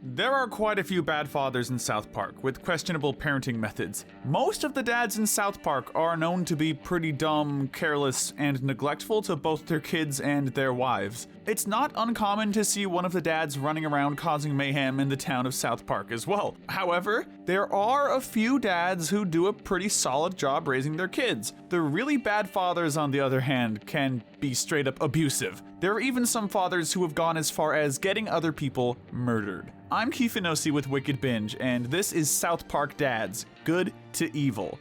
There are quite a few bad fathers in South Park, with questionable parenting methods. Most of the dads in South Park are known to be pretty dumb, careless, and neglectful to both their kids and their wives. It's not uncommon to see one of the dads running around causing mayhem in the town of South Park as well. However, there are a few dads who do a pretty solid job raising their kids. The really bad fathers, on the other hand, can be straight up abusive. There are even some fathers who have gone as far as getting other people murdered. I'm Kifinosi with Wicked Binge, and this is South Park Dads, Good to Evil.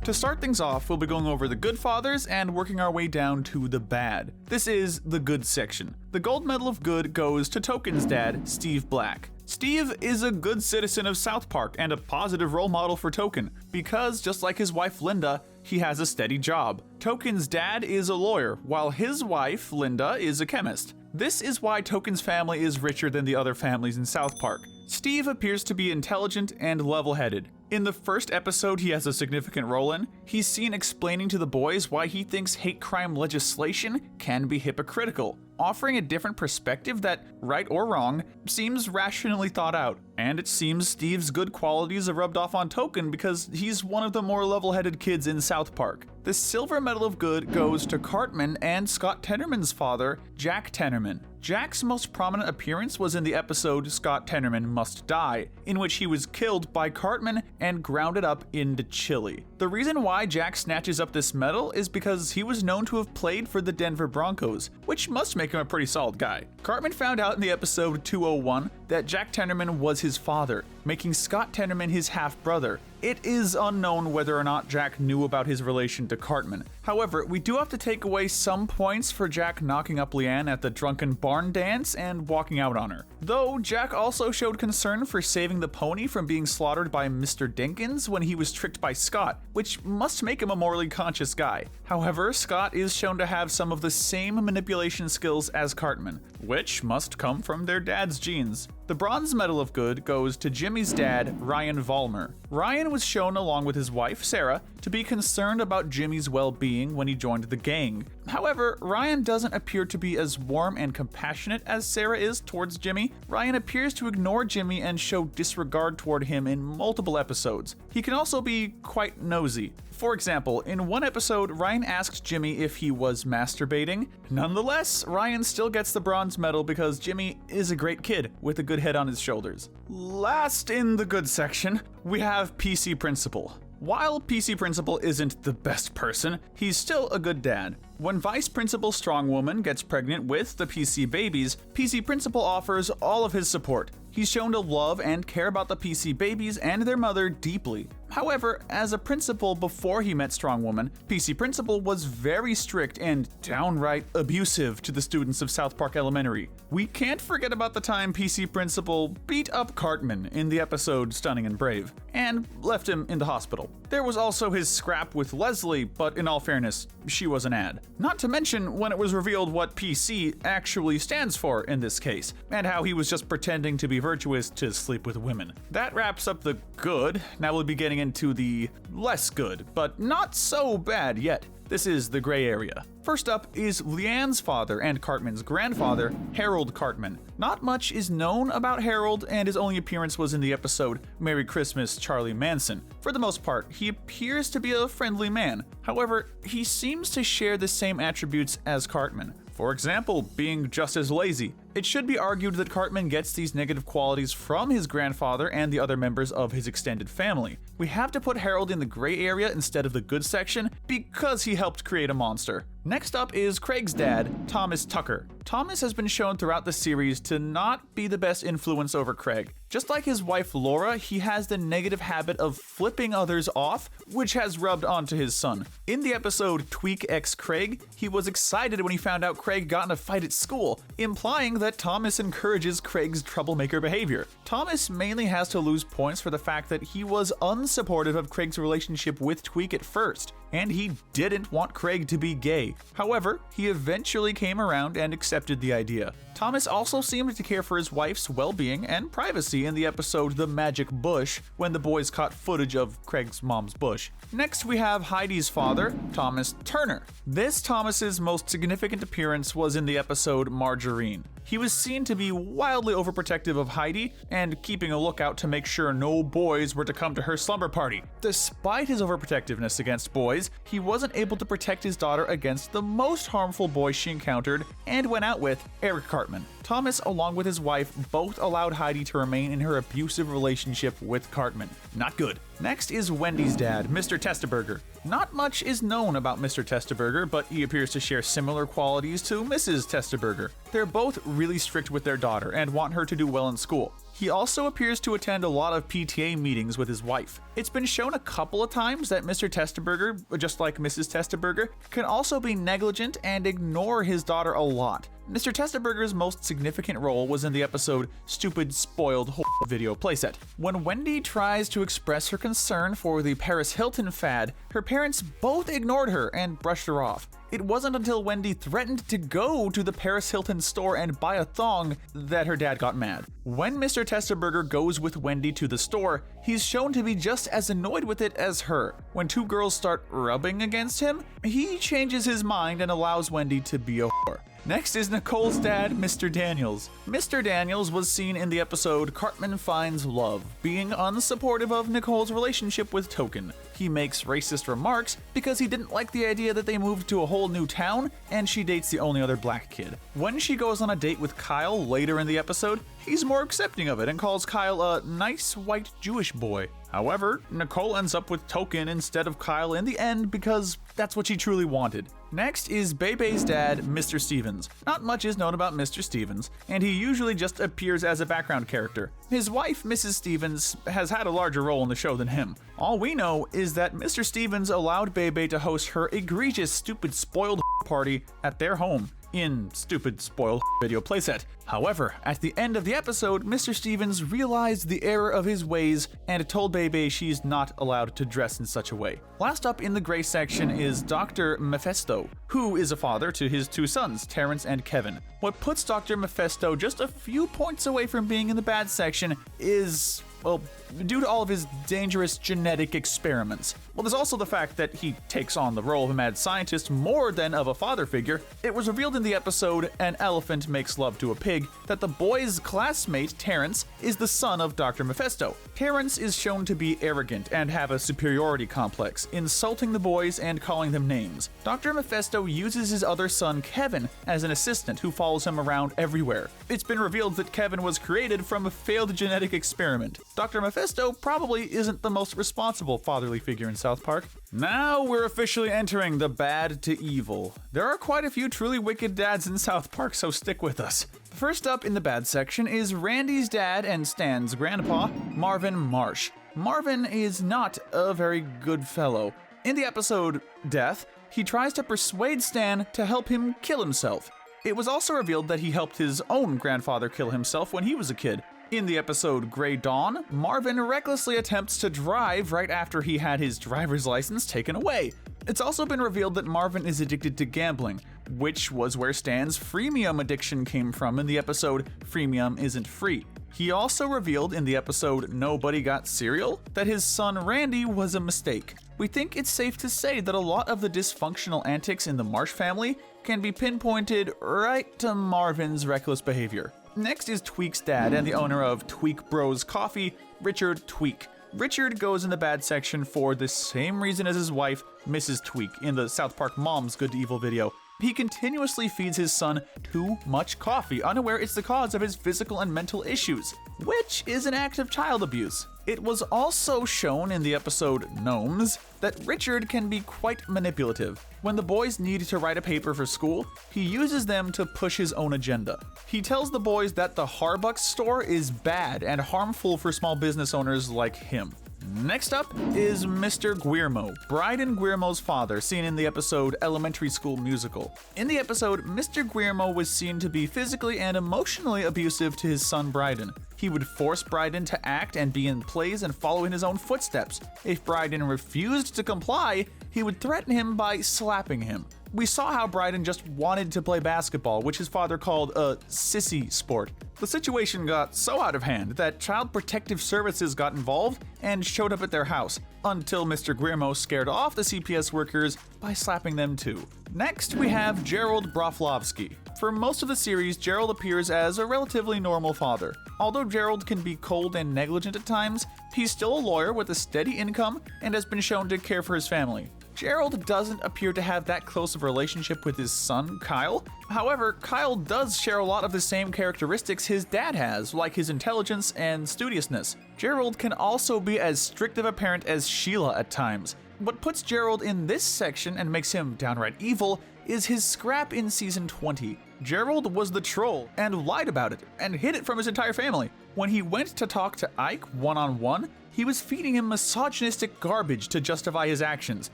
To start things off, we'll be going over the good fathers and working our way down to the bad. This is the good section. The gold medal of good goes to Token's dad, Steve Black. Steve is a good citizen of South Park and a positive role model for Token, because just like his wife Linda, he has a steady job. Token's dad is a lawyer, while his wife, Linda, is a chemist. This is why Token's family is richer than the other families in South Park. Steve appears to be intelligent and level-headed. In the first episode he has a significant role in, he's seen explaining to the boys why he thinks hate crime legislation can be hypocritical, offering a different perspective that, right or wrong, seems rationally thought out. And it seems Steve's good qualities are rubbed off on Token because he's one of the more level-headed kids in South Park. The silver medal of good goes to Cartman and Scott Tannerman's father, Jack Tannerman. Jack's most prominent appearance was in the episode Scott Tannerman Must Die, in which he was killed by Cartman and grounded up into chili. The reason why Jack snatches up this medal is because he was known to have played for the Denver Broncos, which must make him a pretty solid guy. Cartman found out in the episode 201 that Jack Tannerman was his father, making Scott Tannerman his half-brother. It is unknown whether or not Jack knew about his relation to Cartman. However, we do have to take away some points for Jack knocking up Leanne at the drunken barn dance and walking out on her. Though Jack also showed concern for saving the pony from being slaughtered by Mr. Dinkins when he was tricked by Scott, which must make him a morally conscious guy. However, Scott is shown to have some of the same manipulation skills as Cartman, which must come from their dad's genes. The bronze medal of good goes to Jimmy's dad, Ryan Valmer. Ryan was shown along with his wife, Sarah, to be concerned about Jimmy's well-being when he joined the gang. However, Ryan doesn't appear to be as warm and compassionate as Sarah is towards Jimmy. Ryan appears to ignore Jimmy and show disregard toward him in multiple episodes. He can also be quite nosy. For example, in one episode, Ryan asked Jimmy if he was masturbating. Nonetheless, Ryan still gets the bronze medal because Jimmy is a great kid with a good head on his shoulders. Last in the good section, we have PC Principal. While PC Principal isn't the best person, he's still a good dad. When Vice Principal Strongwoman gets pregnant with the PC babies, PC Principal offers all of his support. He's shown to love and care about the PC babies and their mother deeply. However, as a principal before he met Strongwoman, PC Principal was very strict and downright abusive to the students of South Park Elementary. We can't forget about the time PC Principal beat up Cartman in the episode Stunning and Brave, and left him in the hospital. There was also his scrap with Leslie, but in all fairness, she was an ad. Not to mention when it was revealed what PC actually stands for in this case, and how he was just pretending to be virtuous to sleep with women. That wraps up the good. Now we'll be getting into the less good, but not so bad yet. This is the gray area. First up is Leanne's father and Cartman's grandfather, Harold Cartman. Not much is known about Harold, and his only appearance was in the episode Merry Christmas, Charlie Manson. For the most part, he appears to be a friendly man. However, he seems to share the same attributes as Cartman. For example, being just as lazy. It should be argued that Cartman gets these negative qualities from his grandfather and the other members of his extended family. We have to put Harold in the gray area instead of the good section because he helped create a monster. Next up is Craig's dad, Thomas Tucker. Thomas has been shown throughout the series to not be the best influence over Craig. Just like his wife Laura, he has the negative habit of flipping others off, which has rubbed onto his son. In the episode Tweek x Craig, he was excited when he found out Craig got in a fight at school, implying that Thomas encourages Craig's troublemaker behavior. Thomas mainly has to lose points for the fact that he was unsupportive of Craig's relationship with Tweek at first, and he didn't want Craig to be gay. However, he eventually came around and accepted accepted the idea. Thomas also seemed to care for his wife's well-being and privacy in the episode The Magic Bush, when the boys caught footage of Craig's mom's bush. Next, we have Heidi's father, Thomas Turner. This Thomas's most significant appearance was in the episode Margarine. He was seen to be wildly overprotective of Heidi and keeping a lookout to make sure no boys were to come to her slumber party. Despite his overprotectiveness against boys, he wasn't able to protect his daughter against the most harmful boy she encountered and went out with, Eric Cartman. Thomas, along with his wife, both allowed Heidi to remain in her abusive relationship with Cartman. Not good. Next is Wendy's dad, Mr. Testaburger. Not much is known about Mr. Testaburger, but he appears to share similar qualities to Mrs. Testaburger. They're both really strict with their daughter and want her to do well in school. He also appears to attend a lot of PTA meetings with his wife. It's been shown a couple of times that Mr. Testaburger, just like Mrs. Testaburger, can also be negligent and ignore his daughter a lot. Mr. Testaburger's most significant role was in the episode Stupid Spoiled Video Playset. When Wendy tries to express her concern for the Paris Hilton fad, her parents both ignored her and brushed her off. It wasn't until Wendy threatened to go to the Paris Hilton store and buy a thong that her dad got mad. When Mr. Testaburger goes with Wendy to the store, he's shown to be just as annoyed with it as her. When two girls start rubbing against him, he changes his mind and allows Wendy to be a whore. Next is Nicole's dad, Mr. Daniels. Mr. Daniels was seen in the episode Cartman Finds Love, being unsupportive of Nicole's relationship with Token. He makes racist remarks because he didn't like the idea that they moved to a whole new town and she dates the only other black kid. When she goes on a date with Kyle later in the episode, he's more accepting of it and calls Kyle a nice white Jewish boy. However, Nicole ends up with Token instead of Kyle in the end because that's what she truly wanted. Next is Bebe's dad, Mr. Stevens. Not much is known about Mr. Stevens, and he usually just appears as a background character. His wife, Mrs. Stevens, has had a larger role in the show than him. All we know is that Mr. Stevens allowed Bebe to host her egregious stupid spoiled party at their home in Stupid Spoiled Video Playset. However, at the end of the episode, Mr. Stevens realized the error of his ways and told Bebe she's not allowed to dress in such a way. Last up in the gray section is Dr. Mephisto, who is a father to his two sons, Terrence and Kevin. What puts Dr. Mephisto just a few points away from being in the bad section is, well, due to all of his dangerous genetic experiments. Well, there's also the fact that he takes on the role of a mad scientist more than of a father figure. It was revealed in the episode An Elephant Makes Love to a Pig that the boy's classmate, Terrence, is the son of Dr. Mephisto. Terrence is shown to be arrogant and have a superiority complex, insulting the boys and calling them names. Dr. Mephisto uses his other son, Kevin, as an assistant who follows him around everywhere. It's been revealed that Kevin was created from a failed genetic experiment. Dr. Mephisto probably isn't the most responsible fatherly figure in South Park. Now we're officially entering the bad to evil. There are quite a few truly wicked dads in South Park, so stick with us. First up in the bad section is Randy's dad and Stan's grandpa, Marvin Marsh. Marvin is not a very good fellow. In the episode Death, he tries to persuade Stan to help him kill himself. It was also revealed that he helped his own grandfather kill himself when he was a kid. In the episode Grey Dawn, Marvin recklessly attempts to drive right after he had his driver's license taken away. It's also been revealed that Marvin is addicted to gambling, which was where Stan's freemium addiction came from in the episode Freemium Isn't Free. He also revealed in the episode Nobody Got Cereal that his son Randy was a mistake. We think it's safe to say that a lot of the dysfunctional antics in the Marsh family can be pinpointed right to Marvin's reckless behavior. Next is Tweek's dad and the owner of Tweek Bros Coffee, Richard Tweek. Richard goes in the bad section for the same reason as his wife, Mrs. Tweek, in the South Park Mom's Good to Evil video. He continuously feeds his son too much coffee, unaware it's the cause of his physical and mental issues, which is an act of child abuse. It was also shown in the episode Gnomes that Richard can be quite manipulative. When the boys need to write a paper for school, he uses them to push his own agenda. He tells the boys that the Harbucks store is bad and harmful for small business owners like him. Next up is Mr. Guimo, Bryden Guirmo's father, seen in the episode Elementary School Musical. In the episode, Mr. Guimo was seen to be physically and emotionally abusive to his son Bryden. He would force Bryden to act and be in plays and follow in his own footsteps. If Bryden refused to comply, he would threaten him by slapping him. We saw how Bryden just wanted to play basketball, which his father called a sissy sport. The situation got so out of hand that Child Protective Services got involved and showed up at their house, until Mr. Guimo scared off the CPS workers by slapping them too. Next, we have Gerald Broflovsky. For most of the series, Gerald appears as a relatively normal father. Although Gerald can be cold and negligent at times, he's still a lawyer with a steady income and has been shown to care for his family. Gerald doesn't appear to have that close of a relationship with his son, Kyle. However, Kyle does share a lot of the same characteristics his dad has, like his intelligence and studiousness. Gerald can also be as strict of a parent as Sheila at times. What puts Gerald in this section and makes him downright evil is his scrap in season 20. Gerald was the troll and lied about it and hid it from his entire family. When he went to talk to Ike one-on-one, he was feeding him misogynistic garbage to justify his actions.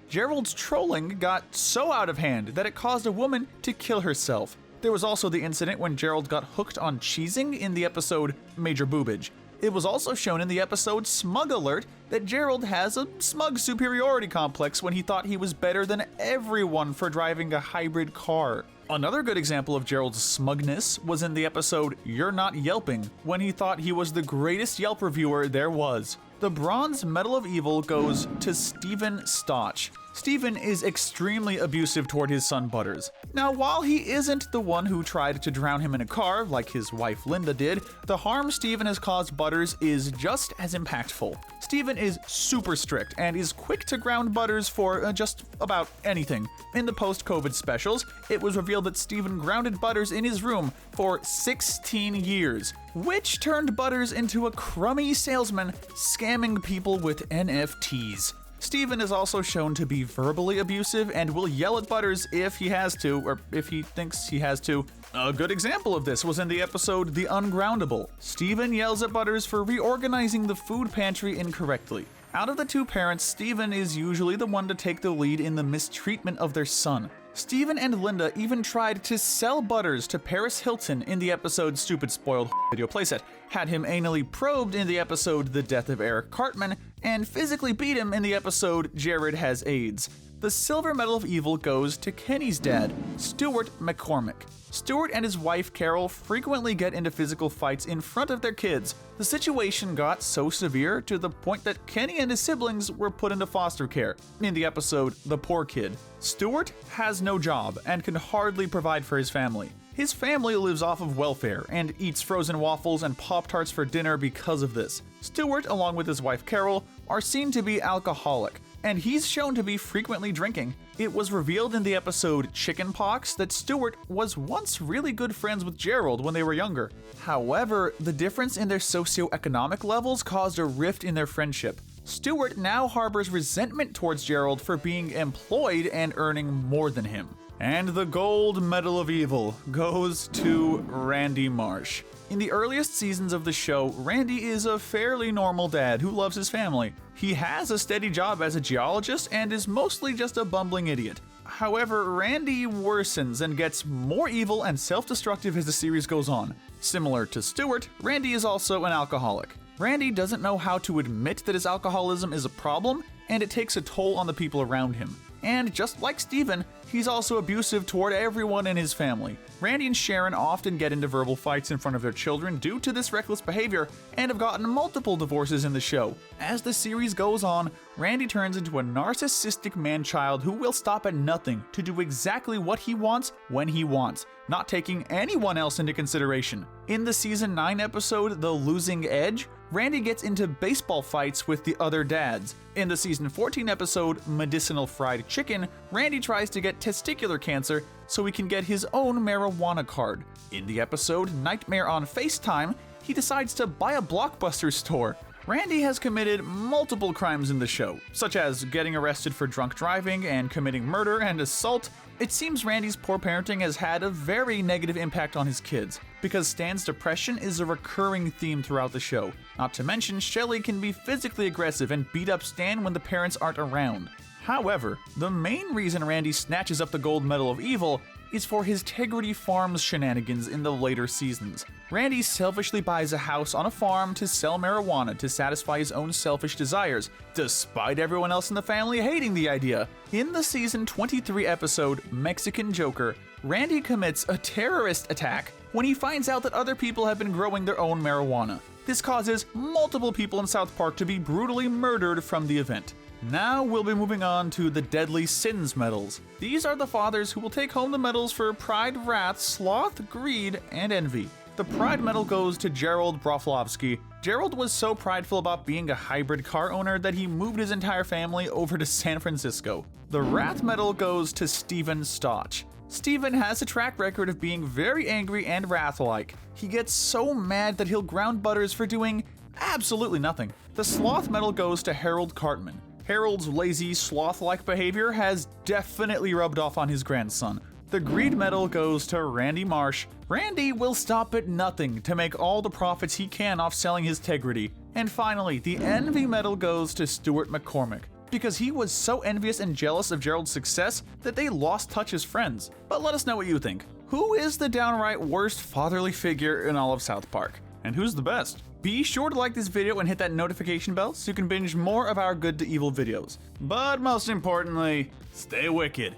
Gerald's trolling got so out of hand that it caused a woman to kill herself. There was also the incident when Gerald got hooked on cheesing in the episode Major Boobage. It was also shown in the episode Smug Alert that Gerald has a smug superiority complex when he thought he was better than everyone for driving a hybrid car. Another good example of Gerald's smugness was in the episode You're Not Yelping, when he thought he was the greatest Yelp reviewer there was. The Bronze Medal of Evil goes to Stephen Stotch. Stephen is extremely abusive toward his son Butters. Now, while he isn't the one who tried to drown him in a car like his wife Linda did, the harm Stephen has caused Butters is just as impactful. Stephen is super strict and is quick to ground Butters for just about anything. In the post-COVID specials, it was revealed that Stephen grounded Butters in his room for 16 years, which turned Butters into a crummy salesman scamming people with NFTs. Stephen is also shown to be verbally abusive and will yell at Butters if he has to, or if he thinks he has to. A good example of this was in the episode The Ungroundable. Stephen yells at Butters for reorganizing the food pantry incorrectly. Out of the two parents, Stephen is usually the one to take the lead in the mistreatment of their son. Stephen and Linda even tried to sell Butters to Paris Hilton in the episode Stupid Spoiled Video Playset, had him anally probed in the episode The Death of Eric Cartman, and physically beat him in the episode Jared Has AIDS. The Silver Medal of Evil goes to Kenny's dad, Stuart McCormick. Stewart and his wife Carol frequently get into physical fights in front of their kids. The situation got so severe to the point that Kenny and his siblings were put into foster care in the episode The Poor Kid. Stewart has no job and can hardly provide for his family. His family lives off of welfare and eats frozen waffles and Pop-Tarts for dinner because of this. Stewart, along with his wife Carol, are seen to be alcoholic, and he's shown to be frequently drinking. It was revealed in the episode Chicken Pox that Stewart was once really good friends with Gerald when they were younger. However, the difference in their socioeconomic levels caused a rift in their friendship. Stewart now harbors resentment towards Gerald for being employed and earning more than him. And the Gold Medal of Evil goes to Randy Marsh. In the earliest seasons of the show, Randy is a fairly normal dad who loves his family. He has a steady job as a geologist and is mostly just a bumbling idiot. However, Randy worsens and gets more evil and self-destructive as the series goes on. Similar to Stewart, Randy is also an alcoholic. Randy doesn't know how to admit that his alcoholism is a problem, and it takes a toll on the people around him. And just like Stephen, he's also abusive toward everyone in his family. Randy and Sharon often get into verbal fights in front of their children due to this reckless behavior and have gotten multiple divorces in the show. As the series goes on, Randy turns into a narcissistic man-child who will stop at nothing to do exactly what he wants when he wants, not taking anyone else into consideration. In the season 9 episode, The Losing Edge, Randy gets into baseball fights with the other dads. In the season 14 episode, Medicinal Fried Chicken, Randy tries to get testicular cancer so he can get his own marijuana card. In the episode Nightmare on FaceTime, he decides to buy a Blockbuster store. Randy has committed multiple crimes in the show, such as getting arrested for drunk driving and committing murder and assault. It seems Randy's poor parenting has had a very negative impact on his kids, because Stan's depression is a recurring theme throughout the show. Not to mention, Shelly can be physically aggressive and beat up Stan when the parents aren't around. However, the main reason Randy snatches up the Gold Medal of Evil is for his Tegrity Farms shenanigans in the later seasons. Randy selfishly buys a house on a farm to sell marijuana to satisfy his own selfish desires, despite everyone else in the family hating the idea. In the season 23 episode, Mexican Joker, Randy commits a terrorist attack when he finds out that other people have been growing their own marijuana. This causes multiple people in South Park to be brutally murdered from the event. Now we'll be moving on to the Deadly Sins medals. These are the fathers who will take home the medals for pride, wrath, sloth, greed, and envy. The pride medal goes to Gerald Broflovsky. Gerald was so prideful about being a hybrid car owner that he moved his entire family over to San Francisco. The wrath medal goes to Steven Stotch. Steven has a track record of being very angry and wrath-like. He gets so mad that he'll ground butters for doing absolutely nothing. The sloth medal goes to Harold Cartman. Harold's lazy, sloth-like behavior has definitely rubbed off on his grandson. The greed medal goes to Randy Marsh. Randy will stop at nothing to make all the profits he can off selling his Tegrity. And finally, the envy medal goes to Stuart McCormick, because he was so envious and jealous of Gerald's success that they lost touch as friends. But let us know what you think. Who is the downright worst fatherly figure in all of South Park? And who's the best? Be sure to like this video and hit that notification bell so you can binge more of our good to evil videos. But most importantly, stay wicked.